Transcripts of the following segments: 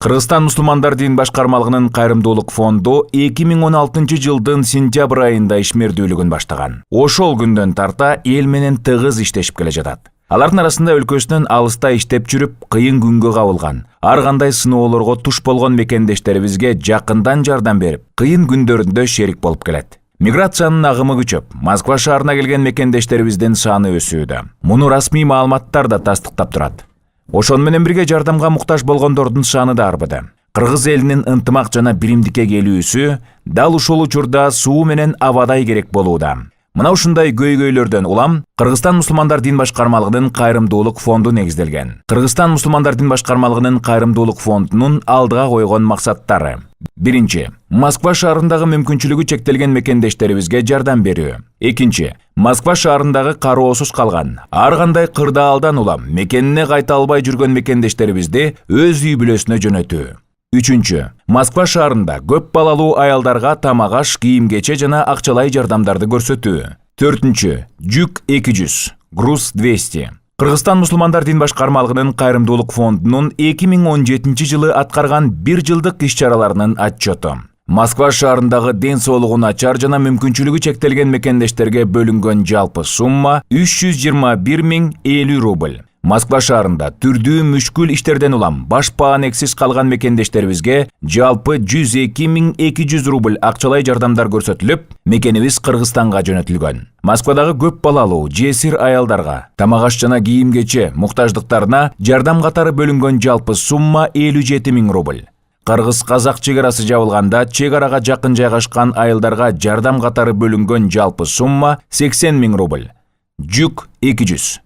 Кыргызстан мусулмандар дин башкармалыгынын кайрымдуулук фонду 2016 жылдын сентябрь айында ишмердүүлүгүн баштаган. Ошол күндөн тарта эл менен тыгыз иштешип келе жатат. Алардын арасында өлкөсүнөн алыста иштеп жүрүп, кыйын күнгө кабылган, ар кандай сыноолорго туш болгон мекендештерибизге жакындан жардам берип, кыйын күндөрүндө шерик болуп келет. Миграциянын агымы күчөп, Москва шаарына келген мекендештерибиздин саны өсүүдө. Муну расмий маалыматтар да тастыктап турат. Ошону менен бирге жардамга муктаж болгондордун саны да арбыды. Кыргыз элинин ынтымак жана биримдикке келүүсү дал ушул учурда суу менен абадай керек болууда. Мына ушундай көйгөйлөрдөн улам Кыргызстан мусулмандар дин башкармалыгынын кайрымдуулук фонду негизделген. Кыргызстан мусулмандар дин башкармалыгынын кайрымдуулук фондунун алдыга койгон максаттары: биринчи, Москва шаарындагы мүмкүнчүлүгү чектелген мекендештерибизге жардам берүү. Экинчи, Москва шаарындагы кароосуз калган, ар кандай кырдаалдан улам мекенине кайта албай жүргөн мекендештерибизди өз үй бүлөсүнө жөнөтүү. Үчүнчү, Москва шаарында көп балалуу аялдарга тамак-аш, кийим-кече жана акчалай жардамдарды көрсөтүү. Төртүнчү, жүк 200, груз 200. Кыргызстан мусулмандар дин башкармалыгынын кайрымдуулук фондунун 2017 жылы аткарган 1 жылдык иш-чараларынын отчету. Москва шаарындагы ден соолугу начар жана мүмкүнчүлүгү чектелген мекендештерге бөлүнгөн жалпы сумма 321.050 рубль. Москва шаарында түрдүү мүшкүл иштерден улам баш паанексиз калган мекендештерибизге жалпы 102.200 рубль акчалай жардамдар көрсөтүлүп, мекенибиз Кыргызстанга жөнөтүлгөн. Москвадагы көп балалуу, жесир аялдарга тамак-аш жана кийим-кече муктаждыктарына жардам катары бөлүнгөн жалпы сумма 57.000 рубль. Кыргыз-казак чек арасы жабылганда чек арага жакын жайгашкан айылдарга жардам катары бөлүнгөн жалпы сумма 80.000 рубль. Жүк 200.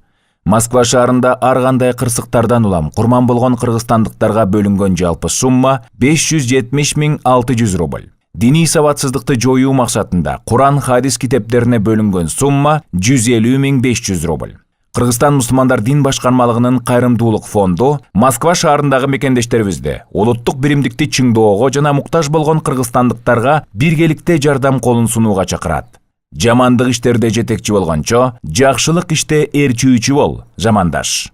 Москва шаарында ар кандай кырсыктардан улам курман болгон кыргызстандыктарга бөлүнгөн жалпы сумма 570.600 рубль. Диний сабатсыздыкты жоюу максатында Куран хадис китептерине бөлүнгөн сумма 150.500 рубль. Кыргызстан мусулмандар дин башкармалыгынын кайрымдуулук фонду Москва шаарындагы мекендештерибизде улуттук биримдикти чыңдоого жана муктаж болгон кыргызстандыктарга биргеликте жардам колун сунууга чакырат. Жамандык иштерде жетекчи болгончо, жакшылык иште ээрчүүчү бол, жамандаш.